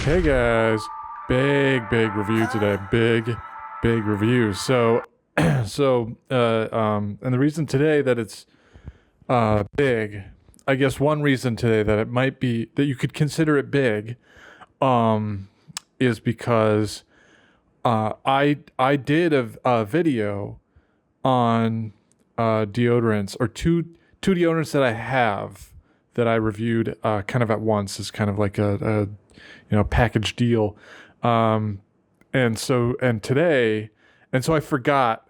Hey guys, big review today. Big review. And the reason today that it's big, I guess one reason today that it might be that you could consider it big, um, is because I did a video on deodorants or two deodorants that I have that I reviewed kind of at once as kind of like a package deal. Um, and so I forgot,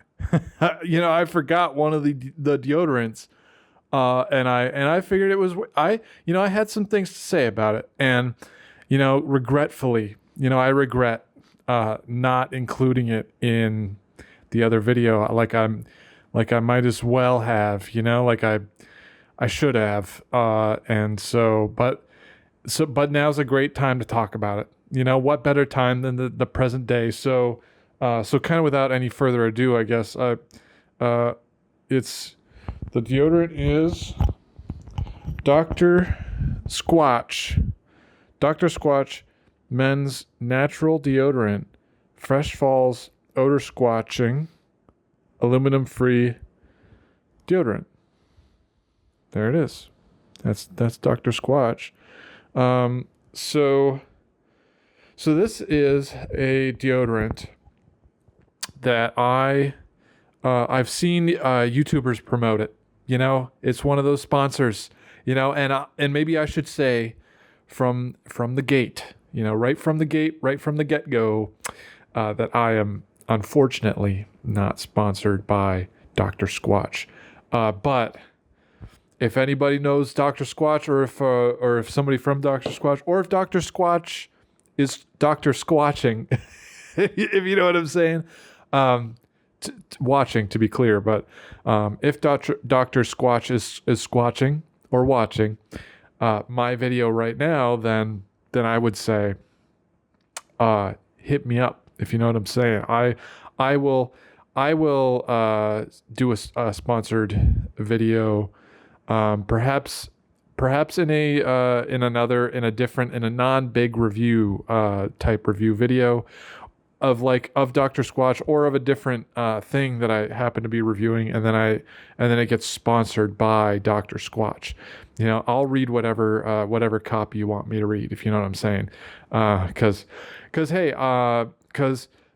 I forgot one of the deodorants. And I figured it was, I had some things to say about it. And, regretfully, I regret, not including it in the other video. Like I might as well have, like I should have. But now's a great time to talk about it. What better time than the present day? So kind of without any further ado, I guess it's the deodorant is Dr. Squatch, Dr. Squatch Men's Natural Deodorant, Fresh Falls Odor Squatching, Aluminum-Free Deodorant. There it is. That's Dr. Squatch. So this is a deodorant that I've seen YouTubers promote it. It's one of those sponsors. And maybe I should say from the gate. Right from the gate, right from the get-go, that I am unfortunately not sponsored by Dr. Squatch. But if anybody knows Dr. Squatch, or if somebody from Dr. Squatch, or if Dr. Squatch is Dr. Squatching, if you know what I'm saying, watching to be clear, but if Dr. Squatch is squatching or watching my video right now, then I would say hit me up, if you know what I'm saying. I will do a sponsored video. Perhaps in a different, in a non-big review type review video of Dr. Squatch, or of a different thing that I happen to be reviewing, and then it gets sponsored by Dr. Squatch. I'll read whatever copy you want me to read, if you know what I'm saying.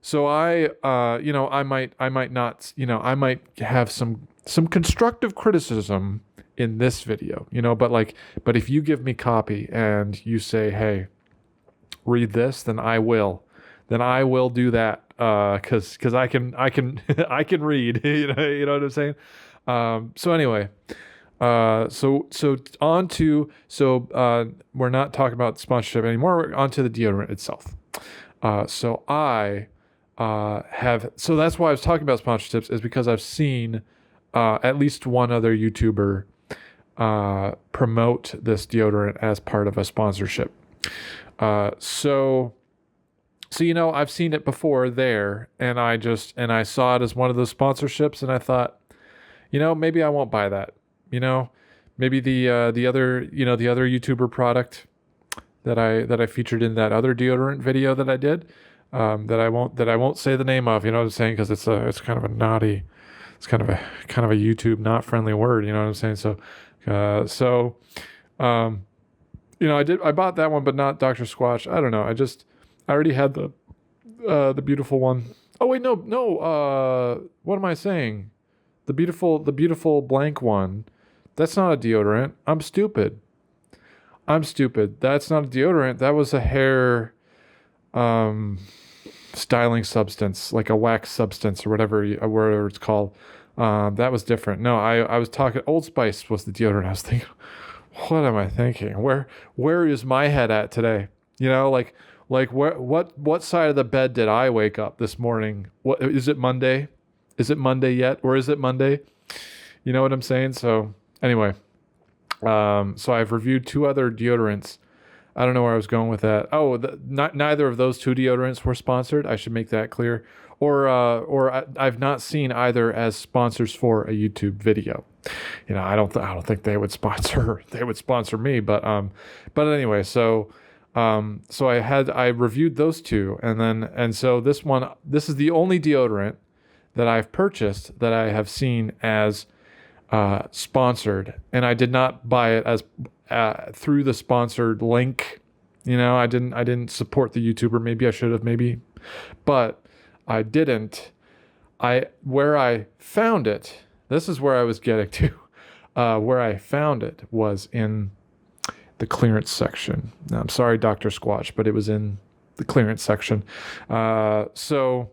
So I might not, I might have some constructive criticism in this video, but if you give me copy and you say, hey, read this, then I will do that. Cause I can I can read, you know what I'm saying? So anyway, we're not talking about sponsorship anymore. We're on to the deodorant itself. So that's why I was talking about sponsorships, is because I've seen, at least one other YouTuber promote this deodorant as part of a sponsorship. So I've seen it before there, and I saw it as one of those sponsorships, and I thought, maybe I won't buy that. Maybe the other YouTuber product that I featured in that other deodorant video that I did, that I won't say the name of, you know what I'm saying, because it's kind of a naughty, it's kind of a YouTube not friendly word, you know what I'm saying? I bought that one, but not Dr. Squatch. I don't know. I already had the beautiful one. Oh wait, no. What am I saying? The beautiful blank one. That's not a deodorant. I'm stupid. That's not a deodorant. That was a hair styling substance, like a wax substance or whatever it's called. That was different. No, I was talking, Old Spice was the deodorant. I was thinking, what am I thinking? Where is my head at today? What side of the bed did I wake up this morning? What is it, Monday? Is it Monday yet? Or is it Monday? You know what I'm saying? So anyway, so I've reviewed two other deodorants. I don't know where I was going with that. Oh, neither of those two deodorants were sponsored. I should make that clear. Or I've not seen either as sponsors for a YouTube video. I don't think they would sponsor me. But anyway, so So I reviewed those two, and so this is the only deodorant that I've purchased that I have seen as sponsored, and I did not buy it as through the sponsored link. I didn't support the YouTuber. Maybe I should have, maybe, but I didn't. Where I found it, this is where I was getting to. Where I found it was in the clearance section. Now, I'm sorry, Dr. Squatch, but it was in the clearance section. So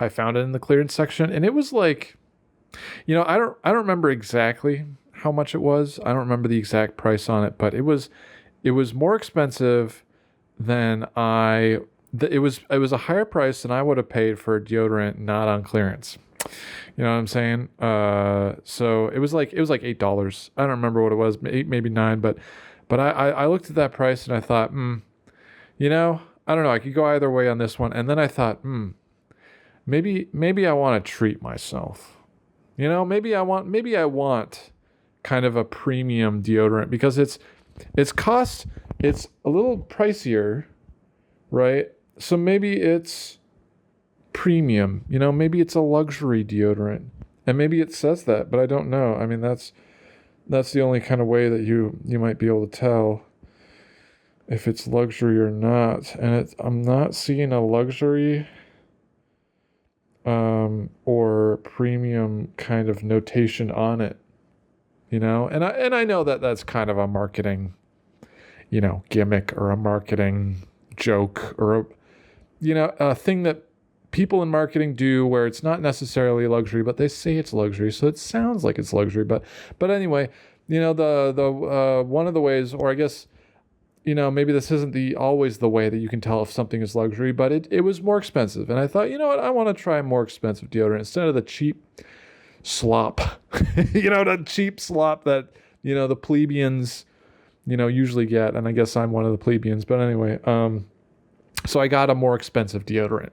I found it in the clearance section, and it was like, I don't remember exactly how much it was. I don't remember the exact price on it, but it was more expensive than it was a higher price than I would have paid for a deodorant not on clearance. You know what I'm saying? So it was like $8. I don't remember what it was, 8, maybe 9, but I looked at that price and I thought, I don't know, I could go either way on this one. And then I thought, maybe I want to treat myself. Maybe I want kind of a premium deodorant, because it's a little pricier, right? So maybe it's premium, maybe it's a luxury deodorant, and maybe it says that, but I don't know. I mean, that's the only kind of way that you might be able to tell if it's luxury or not. And I'm not seeing a luxury or premium kind of notation on it, and I know that that's kind of a marketing, gimmick, or a marketing joke, or a thing that people in marketing do, where it's not necessarily luxury, but they say it's luxury, so it sounds like it's luxury. But anyway, the one of the ways, or I guess, maybe this isn't always the way that you can tell if something is luxury, but it was more expensive, and I thought, what, I want to try more expensive deodorant instead of the cheap slop, the cheap slop that the plebeians usually get, and I guess I'm one of the plebeians. But anyway, so I got a more expensive deodorant.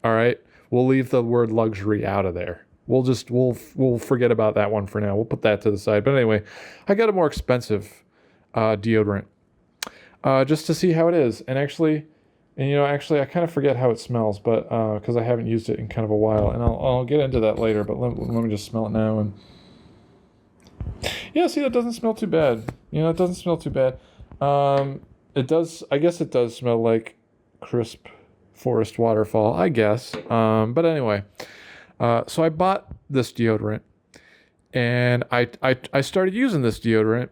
All right, we'll leave the word luxury out of there. We'll forget about that one for now. We'll put that to the side. But anyway, I got a more expensive deodorant just to see how it is. And actually, I kind of forget how it smells, but because I haven't used it in kind of a while, and I'll get into that later. But let me just smell it now. And yeah, see, that doesn't smell too bad. It doesn't smell too bad. It does. I guess it does smell like crisp forest waterfall, I guess. But anyway, so I bought this deodorant, and I started using this deodorant,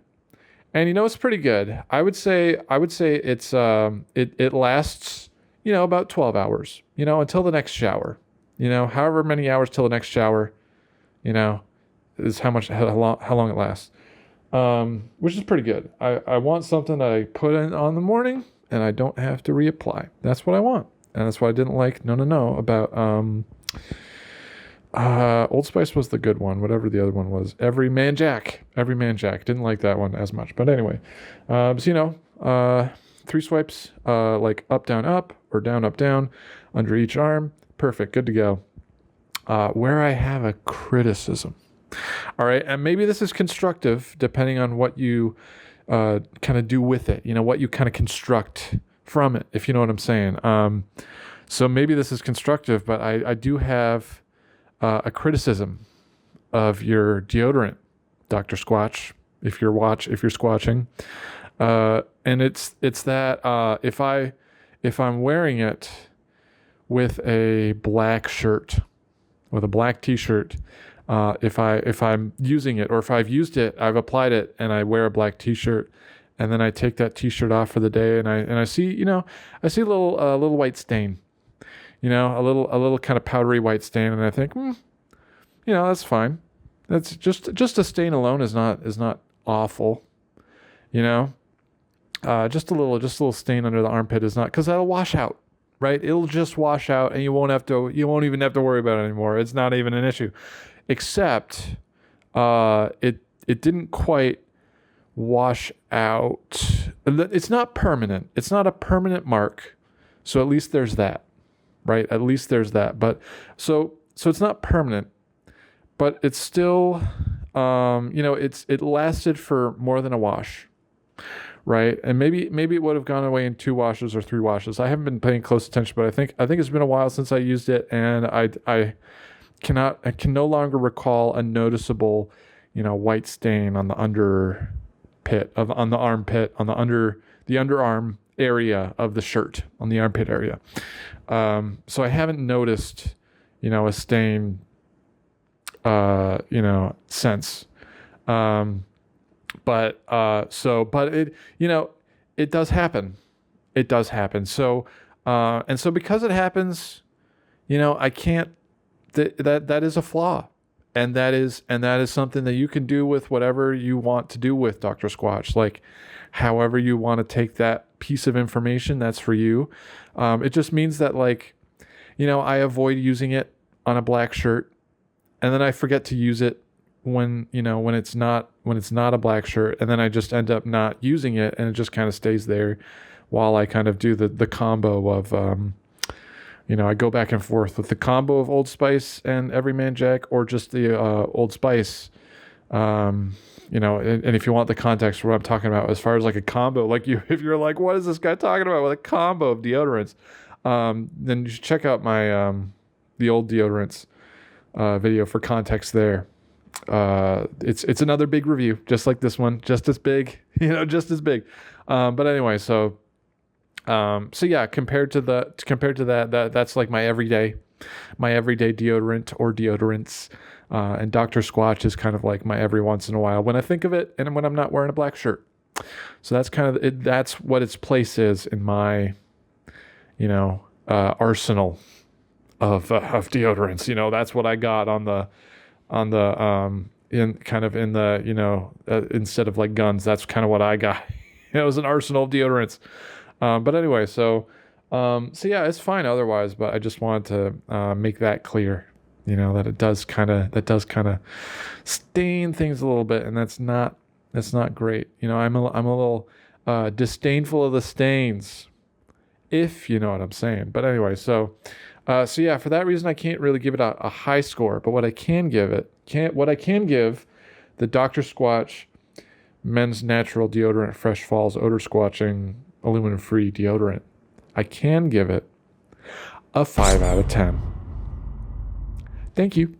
and it's pretty good. I would say it's it lasts about 12 hours, until the next shower. However many hours till the next shower, is how long it lasts. Which is pretty good. I want something that I put on the morning and I don't have to reapply. That's what I want. And that's what I didn't like. No, about Old Spice was the good one. Whatever the other one was, Every Man Jack. Didn't like that one as much. But anyway, so 3 swipes, like up, or down, up, down, under each arm. Perfect. Good to go. Where I have a criticism. All right, and maybe this is constructive depending on what you kind of do with it. What you kind of construct from it, if you know what I'm saying. So maybe this is constructive, but I do have a criticism of your deodorant, Dr. Squatch, if you're squatching. And it's that if I'm wearing it with a black shirt, with a black t-shirt, if I'm using it, or if I've used it, I've applied it, and I wear a black t-shirt, and then I take that t-shirt off for the day, and I see a little white stain, a little kind of powdery white stain, and I think, that's fine. That's just a stain alone is not awful, just a little stain under the armpit is not, because that'll wash out, right? It'll just wash out, and you won't even have to worry about it anymore. It's not even an issue. Except it didn't quite wash out. It's not permanent. It's not a permanent mark. So at least there's that, right? At least there's that. But so it's not permanent, but it's still, it lasted for more than a wash, right? And maybe it would have gone away in 2 washes or 3 washes. I haven't been paying close attention, but I think it's been a while since I used it, and I can no longer recall a noticeable, white stain on the on the armpit, on the underarm area of the shirt, on the armpit area. So I haven't noticed, a stain, since. But it does happen. It does happen. So, and so because it happens, I can't, that is a flaw. And that is something that you can do with whatever you want to do with Dr. Squatch. Like, however you want to take that piece of information, that's for you. It just means that, like, I avoid using it on a black shirt, and then I forget to use it when it's not a black shirt, and then I just end up not using it, and it just kind of stays there while I kind of do the combo of I go back and forth with the combo of Old Spice and Everyman Jack, or just the Old Spice. And if you want the context for what I'm talking about, as far as like a combo, like if you're like, what is this guy talking about with a combo of deodorants? Then you should check out my the old deodorants video for context there. It's another big review, just like this one, just as big, just as big. But anyway, so yeah, compared to that, that's like my everyday deodorant or deodorants. And Dr. Squatch is kind of like my every once in a while when I think of it, and when I'm not wearing a black shirt. So that's kind of it. That's what its place is in my, arsenal of deodorants. That's what I got on the instead of like guns, that's kind of what I got. It was an arsenal of deodorants. But anyway, so yeah, it's fine otherwise, but I just wanted to make that clear, that it does kind of stain things a little bit, and that's not great. I'm a little disdainful of the stains, if you know what I'm saying. But anyway, so yeah, for that reason, I can't really give it a high score. But what I can give the Dr. Squatch Men's Natural Deodorant Fresh Falls Odor Squatching Aluminum-Free Deodorant, I can give it a 5 out of 10. Thank you.